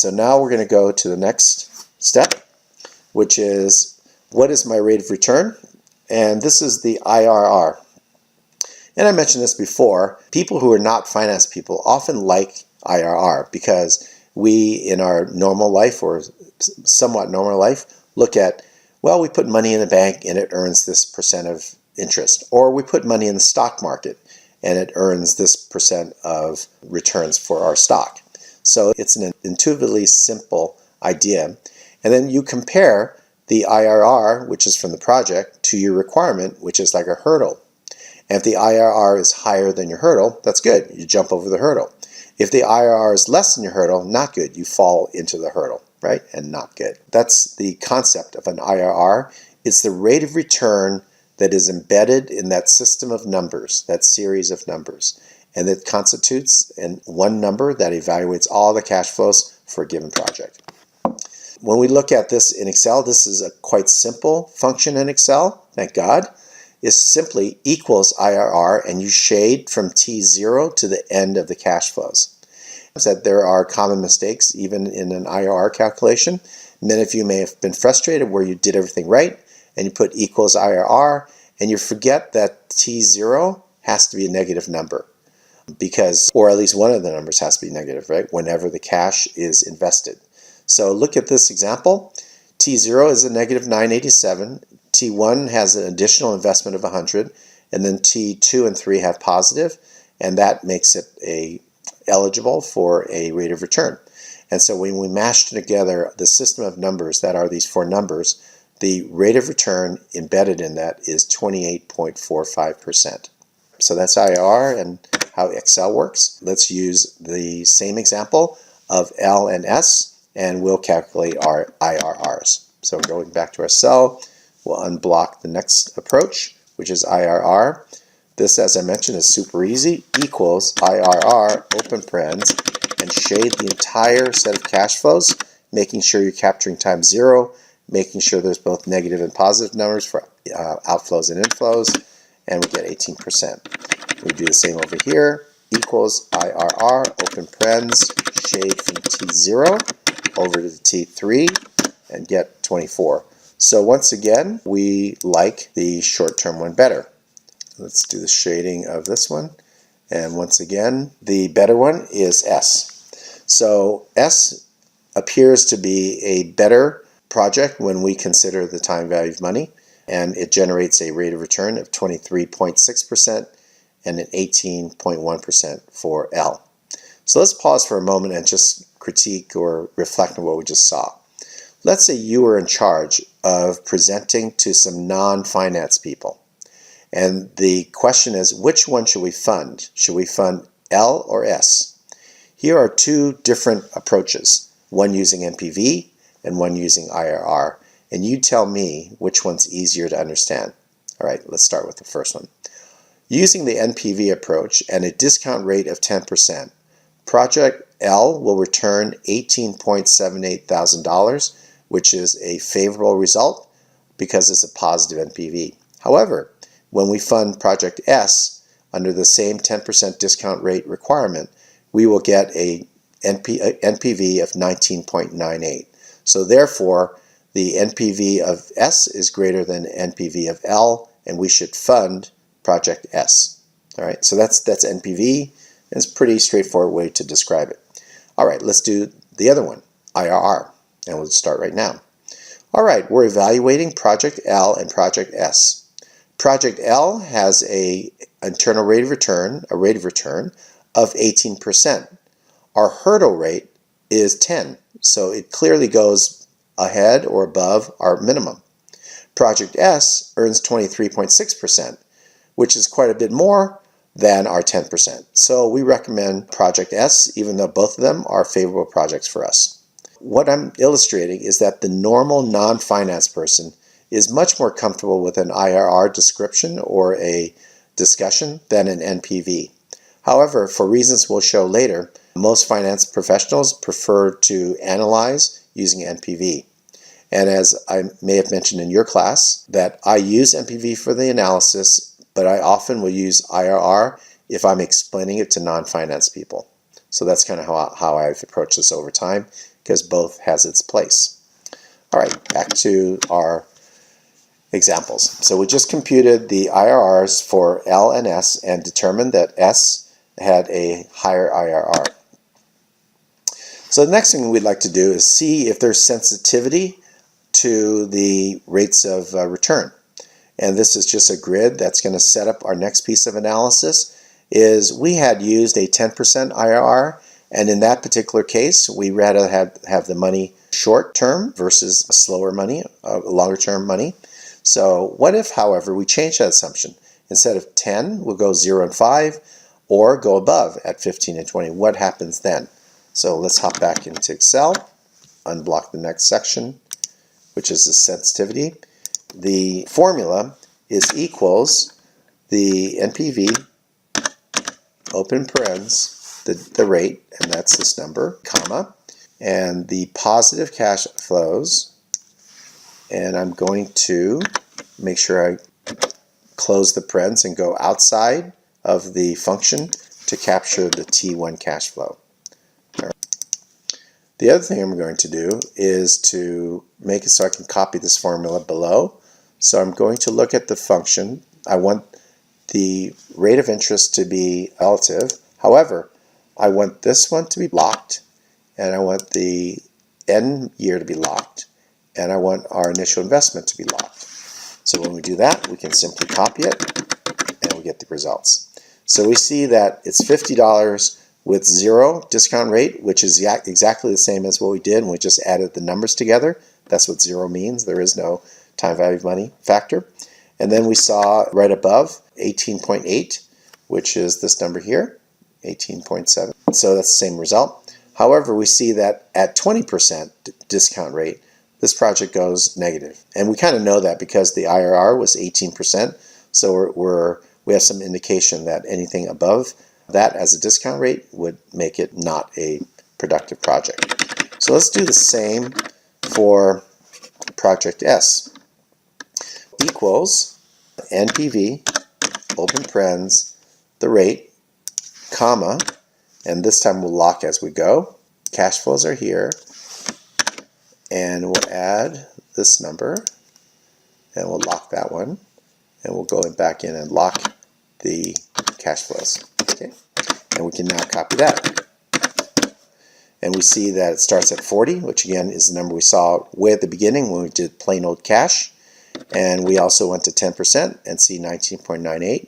so now we're going to go to the next step, which is what is my rate of return? And this is the IRR. And I mentioned this before, people who are not finance people often like IRR because we, in our normal life or somewhat normal life, look at, well, we put money in the bank and it earns this percent of interest. Or we put money in the stock market and it earns this percent of returns for our stock. So it's an intuitively simple idea. And then you compare the IRR, which is from the project, to your requirement, which is like a hurdle. And if the IRR is higher than your hurdle, that's good. You jump over the hurdle. If the IRR is less than your hurdle, not good. You fall into the hurdle, right? And not good. That's the concept of an IRR. It's the rate of return that is embedded in that system of numbers, that series of numbers. And it constitutes one number that evaluates all the cash flows for a given project. When we look at this in Excel, this is a quite simple function in Excel, thank God. Is simply equals IRR, and you shade from T0 to the end of the cash flows. That there are common mistakes even in an IRR calculation. Many of you may have been frustrated where you did everything right and you put equals IRR and you forget that T0 has to be a negative number because, or at least one of the numbers has to be negative, right? Whenever the cash is invested. So look at this example. T0 is a negative 987. T1 has an additional investment of 100, and then T2 and 3 have positive, and that makes it eligible for a rate of return. And so when we mash together the system of numbers that are these four numbers, the rate of return embedded in that is 28.45%. So that's IRR and how Excel works. Let's use the same example of L and S, and we'll calculate our IRRs. So going back to our cell, we'll unblock the next approach, which is IRR. This, as I mentioned, is super easy. Equals IRR, open parens, and shade the entire set of cash flows, making sure you're capturing time zero, making sure there's both negative and positive numbers for outflows and inflows, and we get 18%. We do the same over here. Equals IRR, open parens, shade from T0 over to T3, and get 24. So once again, we like the short-term one better. Let's do the shading of this one. And once again, the better one is S. So S appears to be a better project when we consider the time value of money, and it generates a rate of return of 23.6% and an 18.1% for L. So let's pause for a moment and just critique or reflect on what we just saw. Let's say you were in charge of presenting to some non-finance people. And the question is, which one should we fund? Should we fund L or S? Here are two different approaches, one using NPV and one using IRR. And you tell me which one's easier to understand. All right, let's start with the first one. Using the NPV approach and a discount rate of 10%, Project L will return $18.78 thousand, which is a favorable result because it's a positive NPV. However, when we fund Project S under the same 10% discount rate requirement, we will get a NPV of 19.98. So therefore, the NPV of S is greater than NPV of L, and we should fund Project S. All right, so that's NPV. It's a pretty straightforward way to describe it. All right, let's do the other one, IRR, and we'll start right now. All right, we're evaluating Project L and Project S. Project L has a internal rate of return, of 18%. Our hurdle rate is 10, so it clearly goes ahead or above our minimum. Project S earns 23.6%, which is quite a bit more than our 10%. So we recommend Project S, even though both of them are favorable projects for us. What I'm illustrating is that the normal non-finance person is much more comfortable with an IRR description or a discussion than an NPV. However, for reasons we'll show later, most finance professionals prefer to analyze using NPV. And as I may have mentioned in your class, that I use NPV for the analysis, but I often will use IRR if I'm explaining it to non-finance people. So that's kind of how I've approached this over time, because both has its place. All right, back to our examples. So we just computed the IRRs for L and S and determined that S had a higher IRR. So the next thing we'd like to do is see if there's sensitivity to the rates of return. And this is just a grid that's going to set up our next piece of analysis. Is we had used a 10% IRR, and in that particular case we rather have the money short term versus a slower money, longer term money. So what if, however, we change that assumption? Instead of 10, we'll go 0 and 5, or go above at 15 and 20. What happens then? So let's hop back into Excel, unblock the next section, which is the sensitivity. The formula is equals the NPV, open parens, the rate, and that's this number, comma, and the positive cash flows, and I'm going to make sure I close the parens and go outside of the function to capture the T1 cash flow. The other thing I'm going to do is to make it so I can copy this formula below. So I'm going to look at the function. I want the rate of interest to be relative. However, I want this one to be locked, and I want the end year to be locked, and I want our initial investment to be locked. So when we do that, we can simply copy it, and we get the results. So we see that it's $50 with 0 discount rate, which is exactly the same as what we did, and we just added the numbers together. That's what 0 means. There is no time value of money factor. And then we saw right above 18.8, which is this number here, 18.7. So that's the same result. However, we see that at 20% discount rate, this project goes negative. And we kind of know that because the IRR was 18%. So we have some indication that anything above that as a discount rate would make it not a productive project. So let's do the same for project S. Equals NPV, open parens, the rate, comma, and this time we'll lock as we go. Cash flows are here, and we'll add this number, and we'll lock that one, and we'll go back in and lock the cash flows. Okay, and we can now copy that. And we see that it starts at 40, which again is the number we saw way at the beginning when we did plain old cash. And we also went to 10% and see 19.98,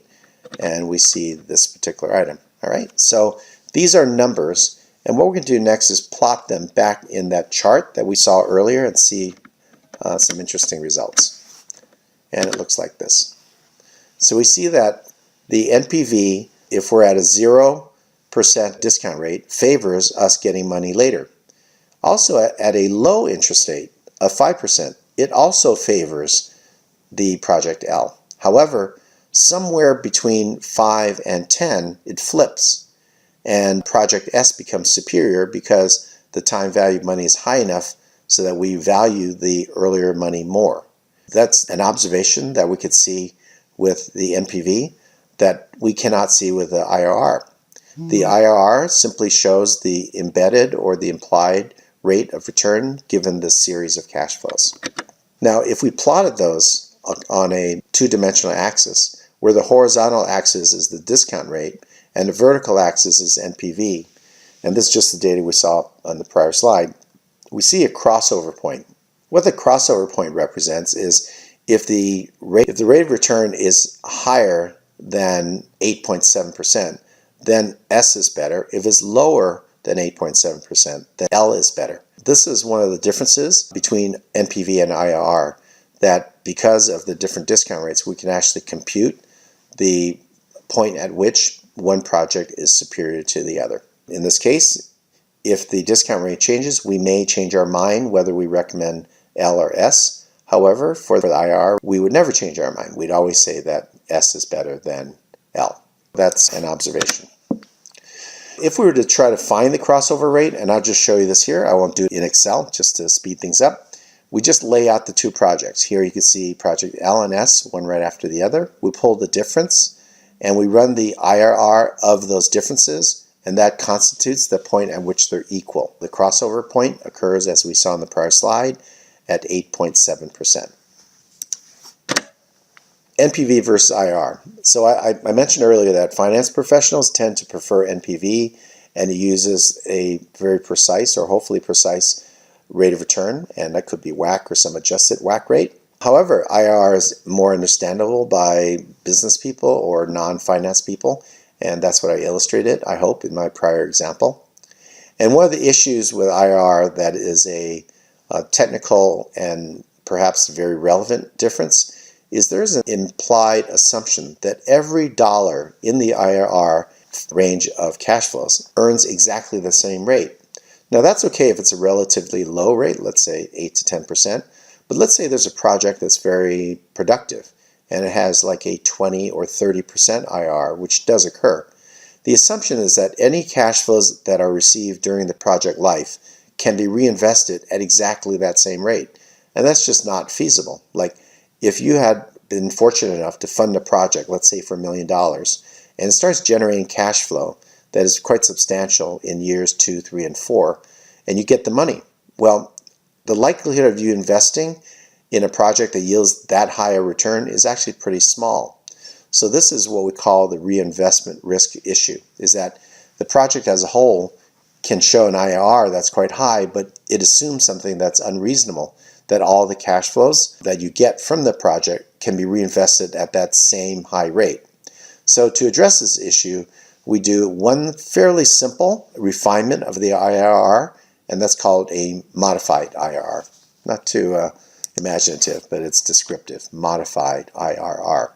and we see this particular item. All right, so these are numbers, and what we're going to do next is plot them back in that chart that we saw earlier and see some interesting results. And it looks like this. So we see that the NPV, if we're at a 0% discount rate, favors us getting money later. Also at a low interest rate of 5%, it also favors the project L. However, somewhere between 5 and 10, it flips, and project S becomes superior because the time value of money is high enough so that we value the earlier money more. That's an observation that we could see with the NPV that we cannot see with the IRR. The IRR simply shows the embedded or the implied rate of return given the series of cash flows. Now, if we plotted those on a two-dimensional axis, where the horizontal axis is the discount rate and the vertical axis is NPV, and this is just the data we saw on the prior slide, we see a crossover point. What the crossover point represents is if the rate of return is higher than 8.7%, then S is better. If it's lower than 8.7%, then L is better. This is one of the differences between NPV and IRR, that because of the different discount rates, we can actually compute the point at which one project is superior to the other. In this case, if the discount rate changes, we may change our mind whether we recommend L or S. However, for the IRR, we would never change our mind. We'd always say that S is better than L. That's an observation. If we were to try to find the crossover rate, and I'll just show you this here, I won't do it in Excel just to speed things up. We just lay out the two projects. Here you can see project L and S, one right after the other. We pull the difference, and we run the IRR of those differences and that constitutes the point at which they're equal. The crossover point occurs, as we saw in the prior slide, at 8.7%. NPV versus IRR. So I mentioned earlier that finance professionals tend to prefer NPV, and it uses a very precise, or hopefully precise, rate of return, and that could be WACC or some adjusted WACC rate. However, IRR is more understandable by business people or non-finance people, and that's what I illustrated, I hope, in my prior example. And one of the issues with IRR that is a technical and perhaps very relevant difference is there's an implied assumption that every dollar in the IRR range of cash flows earns exactly the same rate. Now that's okay if it's a relatively low rate, let's say 8 to 10%, but let's say there's a project that's very productive and it has like a 20 or 30% IRR, which does occur. The assumption is that any cash flows that are received during the project life can be reinvested at exactly that same rate, and that's just not feasible. Like, if you had been fortunate enough to fund a project, let's say for $1 million, and it starts generating cash flow that is quite substantial in years 2, 3, and 4, and you get the money, well, the likelihood of you investing in a project that yields that high a return is actually pretty small. So this is what we call the reinvestment risk issue, is that the project as a whole can show an IRR that's quite high, but it assumes something that's unreasonable, that all the cash flows that you get from the project can be reinvested at that same high rate. So to address this issue, we do one fairly simple refinement of the IRR, and that's called a modified IRR. Not too imaginative, but it's descriptive. Modified IRR.